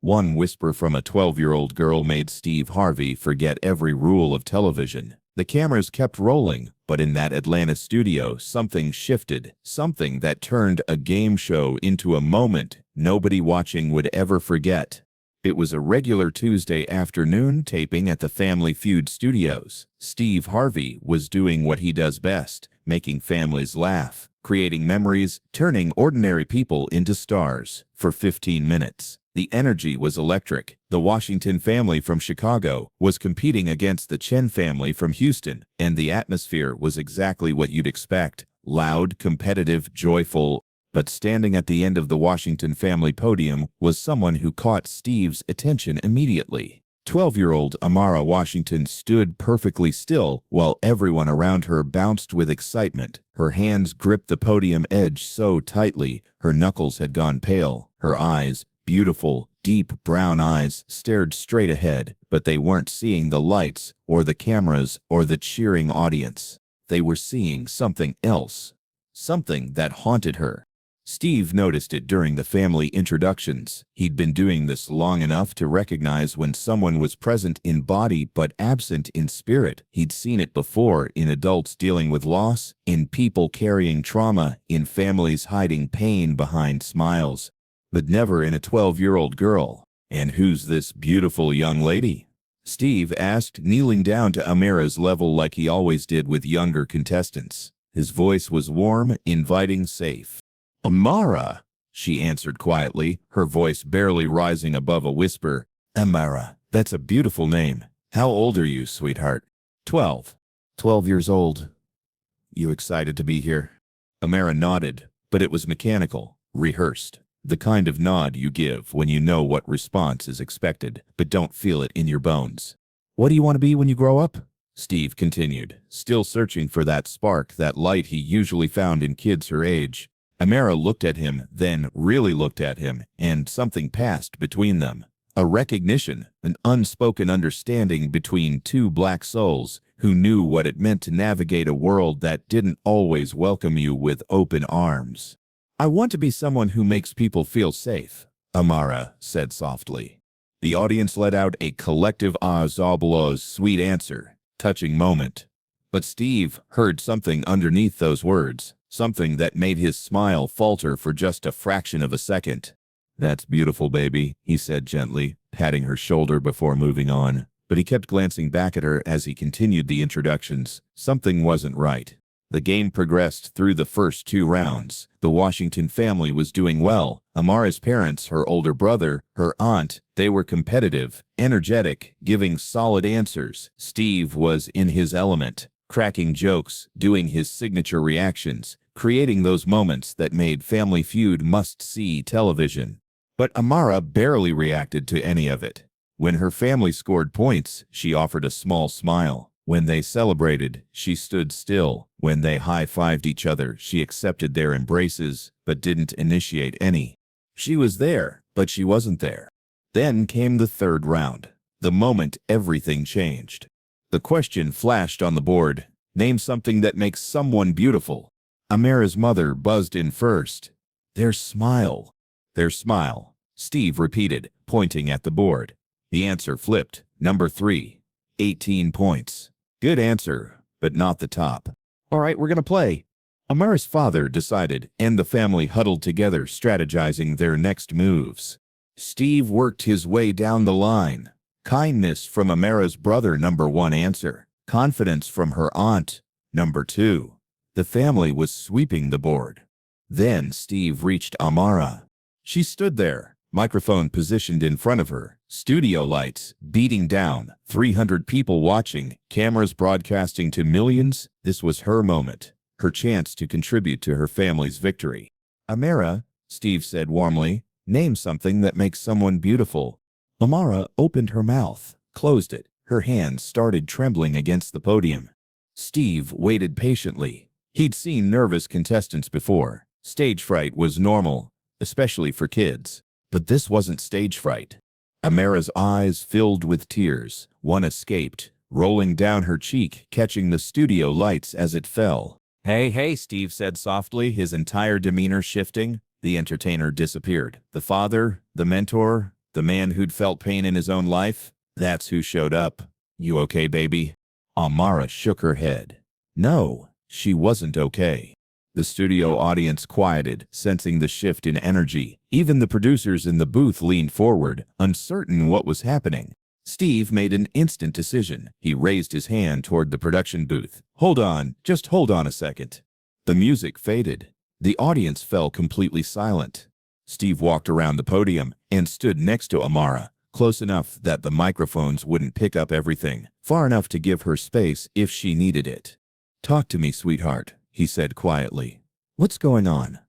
One whisper from a 12-year-old girl made Steve Harvey forget every rule of television. The cameras kept rolling, but in that Atlanta studio, something shifted, something that turned a game show into a moment nobody watching would ever forget. It was a regular Tuesday afternoon taping at the Family Feud studios. Steve Harvey was doing what he does best, making families laugh, creating memories, turning ordinary people into stars. For 15 minutes, the energy was electric. The Washington family from Chicago was competing against the Chen family from Houston, and the atmosphere was exactly what you'd expect: loud, competitive, joyful. But standing at the end of the Washington family podium was someone who caught Steve's attention immediately. 12-year-old Amara Washington stood perfectly still while everyone around her bounced with excitement. Her hands gripped the podium edge so tightly, her knuckles had gone pale. Her eyes, beautiful, deep brown eyes, stared straight ahead, but they weren't seeing the lights or the cameras or the cheering audience. They were seeing something else, something that haunted her. Steve noticed it during the family introductions. He'd been doing this long enough to recognize when someone was present in body but absent in spirit. He'd seen it before in adults dealing with loss, in people carrying trauma, in families hiding pain behind smiles, but never in a 12-year-old girl. "And who's this beautiful young lady?" Steve asked, kneeling down to Amara's level like he always did with younger contestants. His voice was warm, inviting, safe. "Amara," she answered quietly, her voice barely rising above a whisper. "Amara, that's a beautiful name. How old are you, sweetheart?" 12. 12 years old. "You excited to be here?" Amara nodded, but it was mechanical, rehearsed. The kind of nod you give when you know what response is expected, but don't feel it in your bones. "What do you want to be when you grow up?" Steve continued, still searching for that spark, that light he usually found in kids her age. Amara looked at him, then really looked at him, and something passed between them. A recognition, an unspoken understanding between two black souls who knew what it meant to navigate a world that didn't always welcome you with open arms. "I want to be someone who makes people feel safe," Amara said softly. The audience let out a collective Zablo's sweet answer, touching moment. But Steve heard something underneath those words. Something that made his smile falter for just a fraction of a second. "That's beautiful, baby," he said gently, patting her shoulder before moving on. But he kept glancing back at her as he continued the introductions. Something wasn't right. The game progressed through the first 2 rounds. The Washington family was doing well. Amara's parents, her older brother, her aunt, they were competitive, energetic, giving solid answers. Steve was in his element, cracking jokes, doing his signature reactions, creating those moments that made Family Feud must-see television. But Amara barely reacted to any of it. When her family scored points, she offered a small smile. When they celebrated, she stood still. When they high-fived each other, she accepted their embraces, but didn't initiate any. She was there, but she wasn't there. Then came the 3rd round, the moment everything changed. The question flashed on the board: name something that makes someone beautiful. Amara's mother buzzed in first. "Their smile." "Their smile," Steve repeated, pointing at the board. The answer flipped. Number 3. 18 points. Good answer, but not the top. "All right, we're gonna play." Amara's father decided, and the family huddled together, strategizing their next moves. Steve worked his way down the line. Kindness from Amara's brother, number 1 answer. Confidence from her aunt, number 2. The family was sweeping the board. Then Steve reached Amara. She stood there, microphone positioned in front of her, studio lights beating down, 300 people watching, cameras broadcasting to millions. This was her moment, her chance to contribute to her family's victory. "Amara," Steve said warmly, "name something that makes someone beautiful." Amara opened her mouth, closed it. Her hands started trembling against the podium. Steve waited patiently. He'd seen nervous contestants before. Stage fright was normal, especially for kids. But this wasn't stage fright. Amara's eyes filled with tears. One escaped, rolling down her cheek, catching the studio lights as it fell. Hey, Steve said softly, his entire demeanor shifting. The entertainer disappeared. The father, the mentor, The man who'd felt pain in his own life? That's who showed up. You okay, baby? Amara shook her head. No, she wasn't okay. The studio audience quieted, sensing the shift in energy. Even the producers in the booth leaned forward, uncertain what was happening. Steve made an instant decision. He raised his hand toward the production booth. Hold on, just hold on a second. The music faded. The audience fell completely silent. Steve walked around the podium and stood next to Amara, close enough that the microphones wouldn't pick up everything, far enough to give her space if she needed it. Talk to me, sweetheart, he said quietly. What's going on?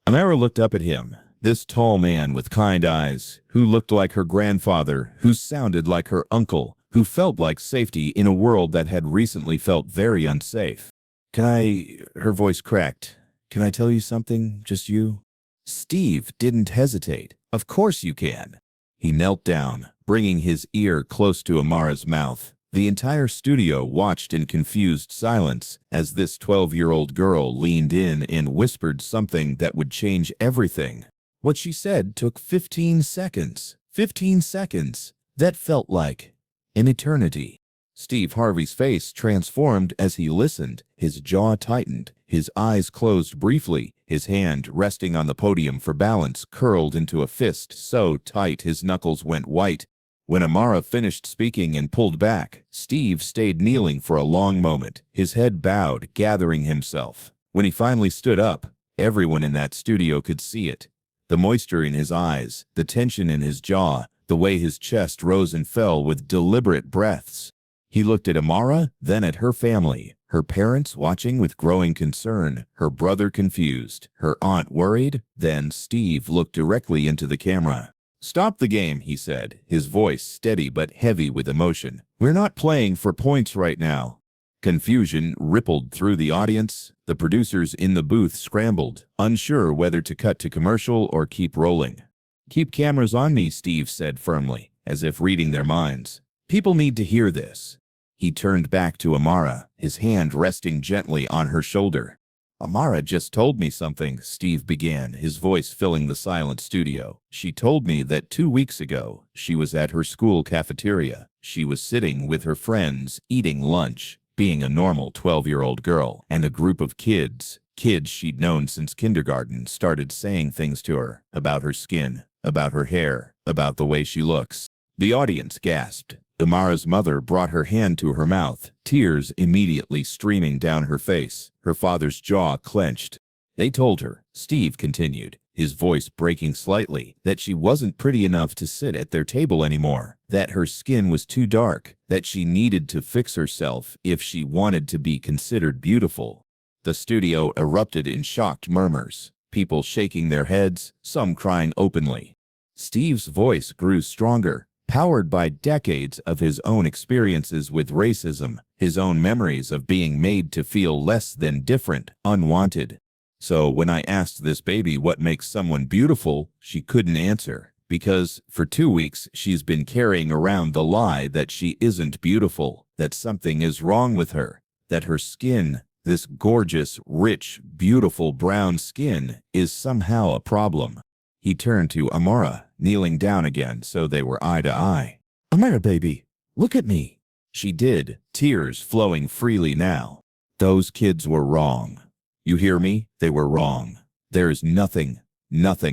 Amara looked up at him. This tall man with kind eyes, who looked like her grandfather, who sounded like her uncle, who felt like safety in a world that had recently felt very unsafe. Her voice cracked. Can I tell you something, just you? Steve didn't hesitate. Of course you can. He knelt down, bringing his ear close to Amara's mouth. The entire studio watched in confused silence as this 12-year-old girl leaned in and whispered something that would change everything. What she said took 15 seconds. 15 seconds. That felt like an eternity. Steve Harvey's face transformed as he listened. His jaw tightened. His eyes closed briefly. His hand, resting on the podium for balance, curled into a fist so tight his knuckles went white. When Amara finished speaking and pulled back, Steve stayed kneeling for a long moment, his head bowed, gathering himself. When he finally stood up, everyone in that studio could see it. The moisture in his eyes, the tension in his jaw, the way his chest rose and fell with deliberate breaths. He looked at Amara, then at her family, her parents watching with growing concern, her brother confused, her aunt worried. Then Steve looked directly into the camera. Stop the game, he said, his voice steady but heavy with emotion. We're not playing for points right now. Confusion rippled through the audience. The producers in the booth scrambled, unsure whether to cut to commercial or keep rolling. Keep cameras on me, Steve said firmly, as if reading their minds. People need to hear this. He turned back to Amara, his hand resting gently on her shoulder. Amara just told me something, Steve began, his voice filling the silent studio. She told me that 2 weeks ago, she was at her school cafeteria. She was sitting with her friends, eating lunch, being a normal 12-year-old girl, and a group of kids she'd known since kindergarten, started saying things to her about her skin, about her hair, about the way she looks. The audience gasped. Amara's mother brought her hand to her mouth, tears immediately streaming down her face. Her father's jaw clenched. They told her, Steve continued, his voice breaking slightly, that she wasn't pretty enough to sit at their table anymore, that her skin was too dark, that she needed to fix herself if she wanted to be considered beautiful. The studio erupted in shocked murmurs, people shaking their heads, some crying openly. Steve's voice grew stronger, powered by decades of his own experiences with racism, his own memories of being made to feel less than different, unwanted. So when I asked this baby what makes someone beautiful, she couldn't answer, because for 2 weeks she's been carrying around the lie that she isn't beautiful, that something is wrong with her, that her skin, this gorgeous, rich, beautiful brown skin, is somehow a problem. He turned to Amara, kneeling down again so they were eye to eye. Amara, baby, look at me. She did, tears flowing freely now. Those kids were wrong. You hear me? They were wrong. There is nothing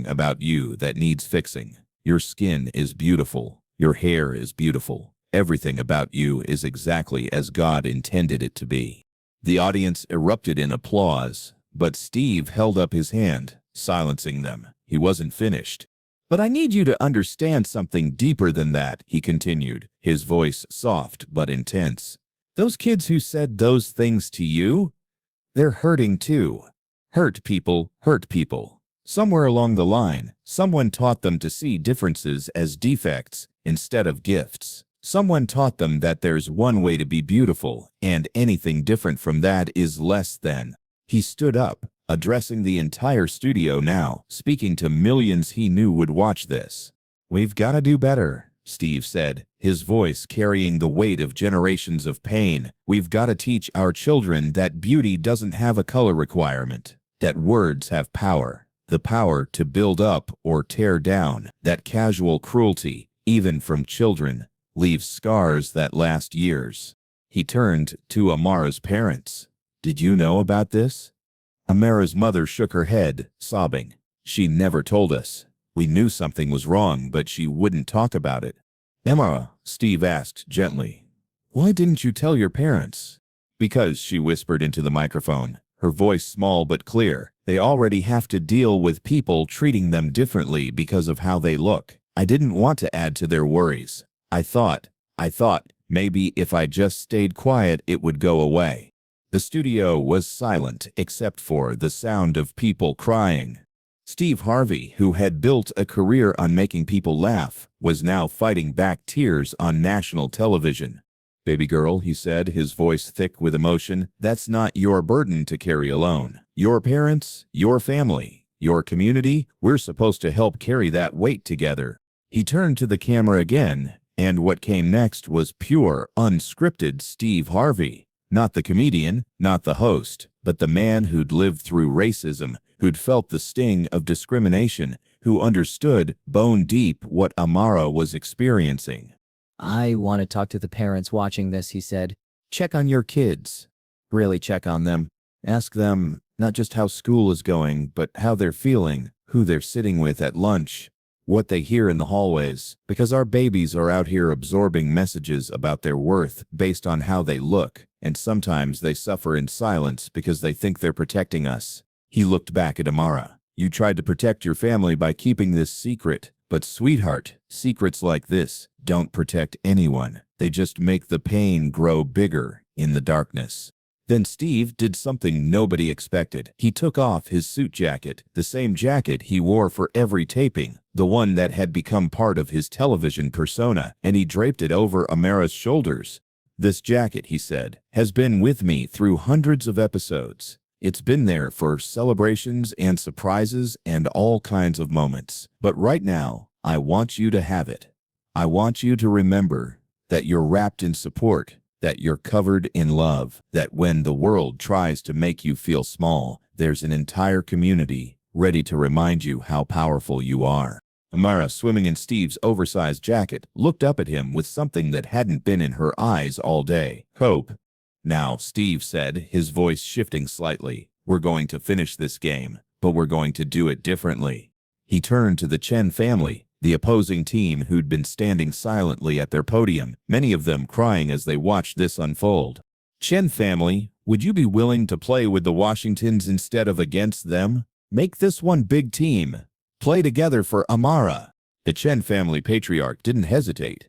about you that needs fixing. Your skin is beautiful. Your hair is beautiful. Everything about you is exactly as God intended it to be. The audience erupted in applause, but Steve held up his hand, silencing them. He wasn't finished. But I need you to understand something deeper than that, he continued, his voice soft but intense. Those kids who said those things to you, they're hurting too. Hurt people hurt people. Somewhere along the line, someone taught them to see differences as defects instead of gifts. Someone taught them that there's one way to be beautiful, and anything different from that is less than. He stood up, addressing the entire studio now, speaking to millions he knew would watch this. We've got to do better, Steve said, his voice carrying the weight of generations of pain. We've got to teach our children that beauty doesn't have a color requirement, that words have power, the power to build up or tear down, that casual cruelty, even from children, leaves scars that last years. He turned to Amara's parents. Did you know about this? Amara's mother shook her head, sobbing. She never told us. We knew something was wrong, but she wouldn't talk about it. Amara, Steve asked gently, why didn't you tell your parents? Because, she whispered into the microphone, her voice small but clear. They already have to deal with people treating them differently because of how they look. I didn't want to add to their worries. I thought maybe if I just stayed quiet it would go away. The studio was silent except for the sound of people crying. Steve Harvey, who had built a career on making people laugh, was now fighting back tears on national television. Baby girl, he said, his voice thick with emotion, that's not your burden to carry alone. Your parents, your family, your community, we're supposed to help carry that weight together. He turned to the camera again, and what came next was pure, unscripted Steve Harvey. Not the comedian, not the host, but the man who'd lived through racism, who'd felt the sting of discrimination, who understood bone deep what Amara was experiencing. I want to talk to the parents watching this, he said. Check on your kids. Really check on them. Ask them not just how school is going, but how they're feeling, who they're sitting with at lunch, what they hear in the hallways, because our babies are out here absorbing messages about their worth based on how they look, and sometimes they suffer in silence because they think they're protecting us. He looked back at Amara. You tried to protect your family by keeping this secret, but sweetheart, secrets like this don't protect anyone. They just make the pain grow bigger in the darkness. Then Steve did something nobody expected. He took off his suit jacket, the same jacket he wore for every taping, the one that had become part of his television persona, and he draped it over Amara's shoulders. This jacket, he said, has been with me through hundreds of episodes. It's been there for celebrations and surprises and all kinds of moments. But right now, I want you to have it. I want you to remember that you're wrapped in support, that you're covered in love, that when the world tries to make you feel small, there's an entire community ready to remind you how powerful you are. Amara, swimming in Steve's oversized jacket, looked up at him with something that hadn't been in her eyes all day. Hope. Now, Steve said, his voice shifting slightly, we're going to finish this game, but we're going to do it differently. He turned to the Chen family, the opposing team who'd been standing silently at their podium, many of them crying as they watched this unfold. Chen family, would you be willing to play with the Washingtons instead of against them? Make this one big team. Play together for Amara. The Chen family patriarch didn't hesitate.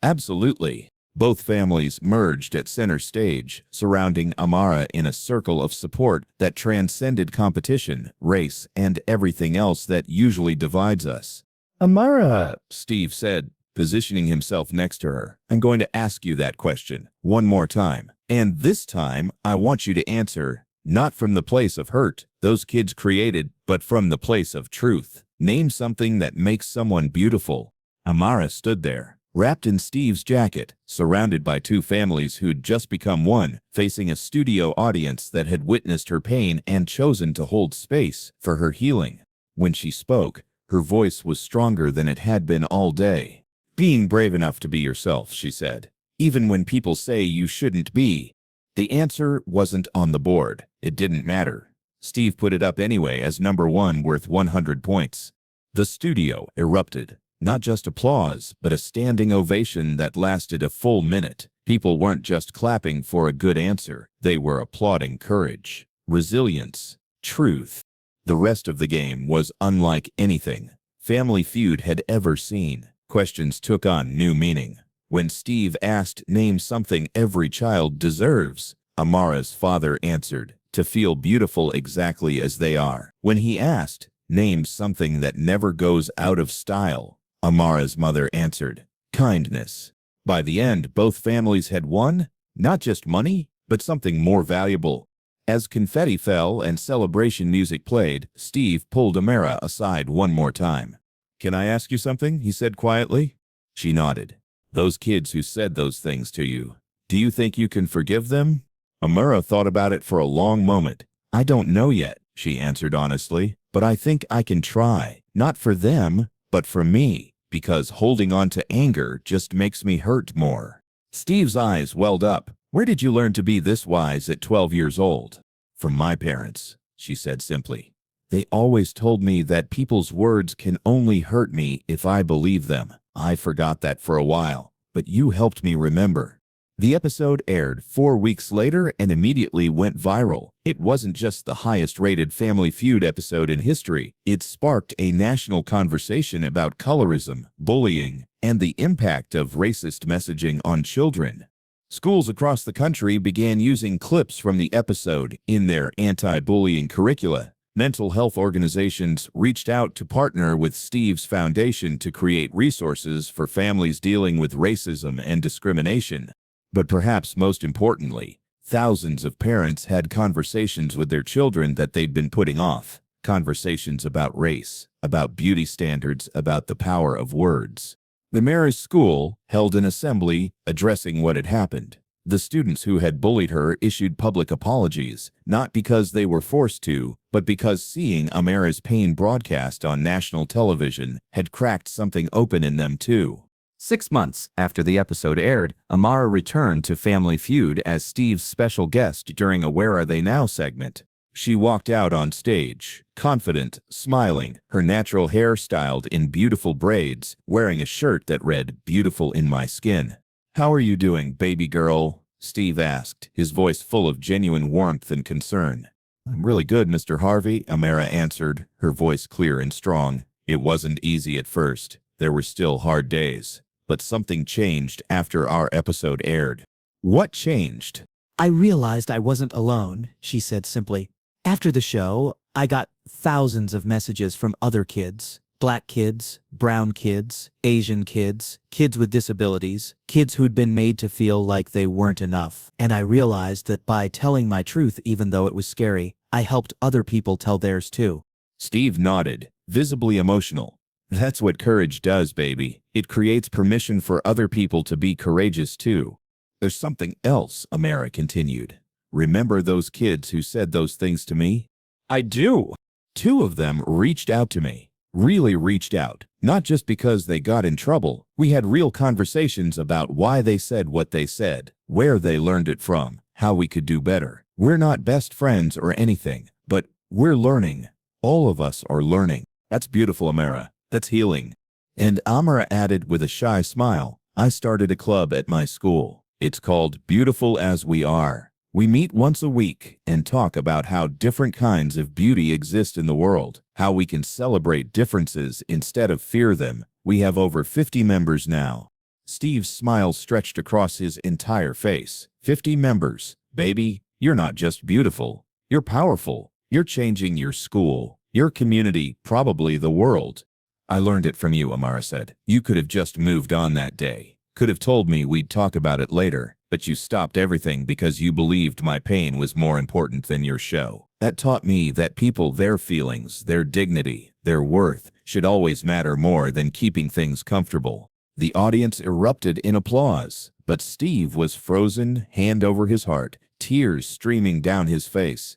Absolutely. Both families merged at center stage, surrounding Amara in a circle of support that transcended competition, race, and everything else that usually divides us. Amara, Steve said, positioning himself next to her, I'm going to ask you that question one more time. And this time, I want you to answer, not from the place of hurt those kids created, but from the place of truth. Name something that makes someone beautiful. Amara stood there, wrapped in Steve's jacket, surrounded by two families who'd just become one, facing a studio audience that had witnessed her pain and chosen to hold space for her healing. When she spoke, her voice was stronger than it had been all day. Being brave enough to be yourself, she said, even when people say you shouldn't be. The answer wasn't on the board. It didn't matter. Steve put it up anyway as number one, worth 100 points. The studio erupted. Not just applause, but a standing ovation that lasted a full minute. People weren't just clapping for a good answer. They were applauding courage, resilience, truth. The rest of the game was unlike anything Family Feud had ever seen. Questions took on new meaning. When Steve asked, name something every child deserves, Amara's father answered, to feel beautiful exactly as they are. When he asked, name something that never goes out of style, Amara's mother answered, kindness. By the end, both families had won, not just money, but something more valuable. As confetti fell and celebration music played, Steve pulled Amara aside one more time. Can I ask you something? He said quietly. She nodded. Those kids who said those things to you, do you think you can forgive them? Amara thought about it for a long moment. I don't know yet, she answered honestly, but I think I can try. Not for them, but for me. because holding on to anger just makes me hurt more. Steve's eyes welled up. Where did you learn to be this wise at 12 years old? From my parents, she said simply. They always told me that people's words can only hurt me if I believe them. I forgot that for a while, but you helped me remember. The episode aired 4 weeks later and immediately went viral. It wasn't just the highest-rated Family Feud episode in history. It sparked a national conversation about colorism, bullying, and the impact of racist messaging on children. Schools across the country began using clips from the episode in their anti-bullying curricula. Mental health organizations reached out to partner with Steve's foundation to create resources for families dealing with racism and discrimination. But perhaps most importantly, thousands of parents had conversations with their children that they'd been putting off. Conversations about race, about beauty standards, about the power of words. The mayor's school held an assembly addressing what had happened. The students who had bullied her issued public apologies, not because they were forced to, but because seeing Amara's pain broadcast on national television had cracked something open in them too. 6 months after the episode aired, Amara returned to Family Feud as Steve's special guest during a Where Are They Now segment. She walked out on stage, confident, smiling, her natural hair styled in beautiful braids, wearing a shirt that read, "Beautiful in my skin." "How are you doing, baby girl?" Steve asked, his voice full of genuine warmth and concern. "I'm really good, Mr. Harvey," Amara answered, her voice clear and strong. It wasn't easy at first. There were still hard days. But something changed after our episode aired. What changed? "I realized I wasn't alone," she said simply. "After the show, I got thousands of messages from other kids. Black kids, brown kids, Asian kids, kids with disabilities, kids who'd been made to feel like they weren't enough. And I realized that by telling my truth, even though it was scary, I helped other people tell theirs too." Steve nodded, visibly emotional. "That's what courage does, baby. It creates permission for other people to be courageous too." "There's something else," Amara continued. "Remember those kids who said those things to me?" "I do." "2 of them reached out to me. Really reached out. Not just because they got in trouble. We had real conversations about why they said what they said, where they learned it from, how we could do better. We're not best friends or anything, but we're learning. All of us are learning." "That's beautiful, Amara. That's healing." And Amara added with a shy smile, "I started a club at my school. It's called Beautiful As We Are. We meet once a week and talk about how different kinds of beauty exist in the world, how we can celebrate differences instead of fear them. We have over 50 members now." Steve's smile stretched across his entire face. 50 members. Baby, you're not just beautiful. You're powerful. You're changing your school, your community, probably the world. "I learned it from you," Amara said. "You could have just moved on that day. Could have told me we'd talk about it later. But you stopped everything because you believed my pain was more important than your show. That taught me that people, their feelings, their dignity, their worth, should always matter more than keeping things comfortable." The audience erupted in applause, but Steve was frozen, hand over his heart, tears streaming down his face.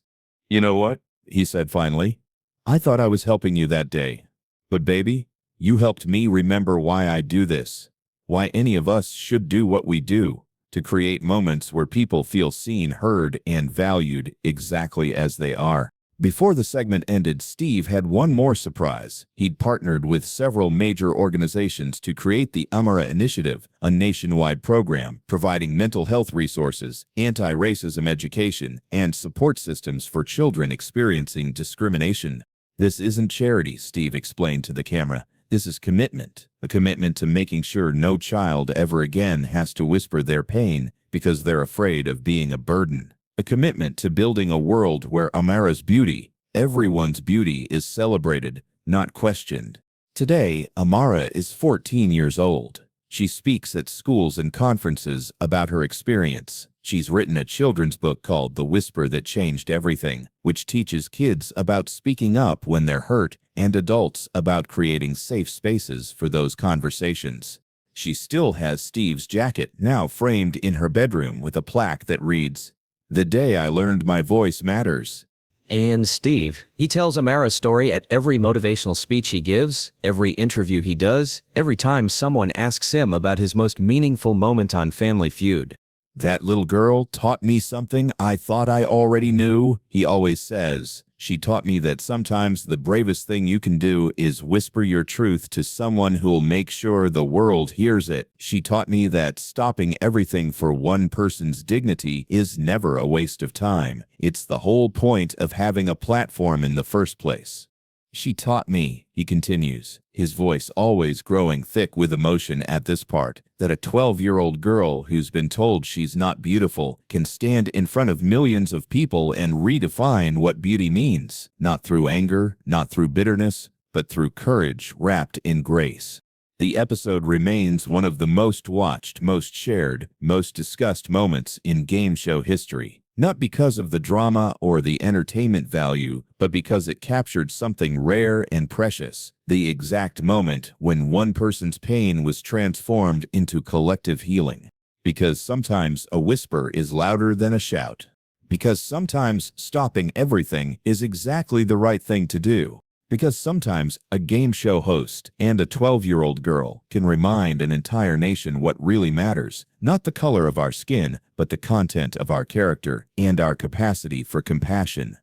"You know what?" he said finally. "I thought I was helping you that day. But baby, you helped me remember why I do this. Why any of us should do what we do. To create moments where people feel seen, heard, and valued exactly as they are." Before the segment ended, Steve had one more surprise. He'd partnered with several major organizations to create the Amara Initiative, a nationwide program providing mental health resources, anti-racism education, and support systems for children experiencing discrimination. "This isn't charity," Steve explained to the camera. "This is commitment, a commitment to making sure no child ever again has to whisper their pain because they're afraid of being a burden. A commitment to building a world where Amara's beauty, everyone's beauty, is celebrated, not questioned." Today, Amara is 14 years old. She speaks at schools and conferences about her experience. She's written a children's book called The Whisper That Changed Everything, which teaches kids about speaking up when they're hurt and adults about creating safe spaces for those conversations. She still has Steve's jacket, now framed in her bedroom with a plaque that reads, "The day I learned my voice matters." And Steve, he tells Amara's story at every motivational speech he gives, every interview he does, every time someone asks him about his most meaningful moment on Family Feud. That little girl taught me something I thought I already knew, he always says. She taught me that sometimes the bravest thing you can do is whisper your truth to someone who'll make sure the world hears it. She taught me that stopping everything for one person's dignity is never a waste of time. It's the whole point of having a platform in the first place. She taught me, he continues, his voice always growing thick with emotion at this part, that a 12-year-old girl who's been told she's not beautiful can stand in front of millions of people and redefine what beauty means, not through anger, not through bitterness, but through courage wrapped in grace. The episode remains one of the most watched, most shared, most discussed moments in game show history. Not because of the drama or the entertainment value, but because it captured something rare and precious, the exact moment when one person's pain was transformed into collective healing. Because sometimes a whisper is louder than a shout. Because sometimes stopping everything is exactly the right thing to do. Because sometimes a game show host and a 12-year-old girl can remind an entire nation what really matters, not the color of our skin, but the content of our character and our capacity for compassion.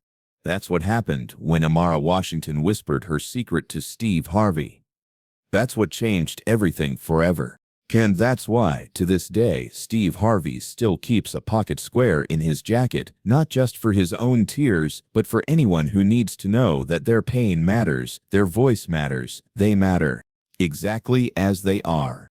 That's what happened when Amara Washington whispered her secret to Steve Harvey. That's what changed everything forever. And that's why, to this day, Steve Harvey still keeps a pocket square in his jacket, not just for his own tears, but for anyone who needs to know that their pain matters, their voice matters, they matter, exactly as they are.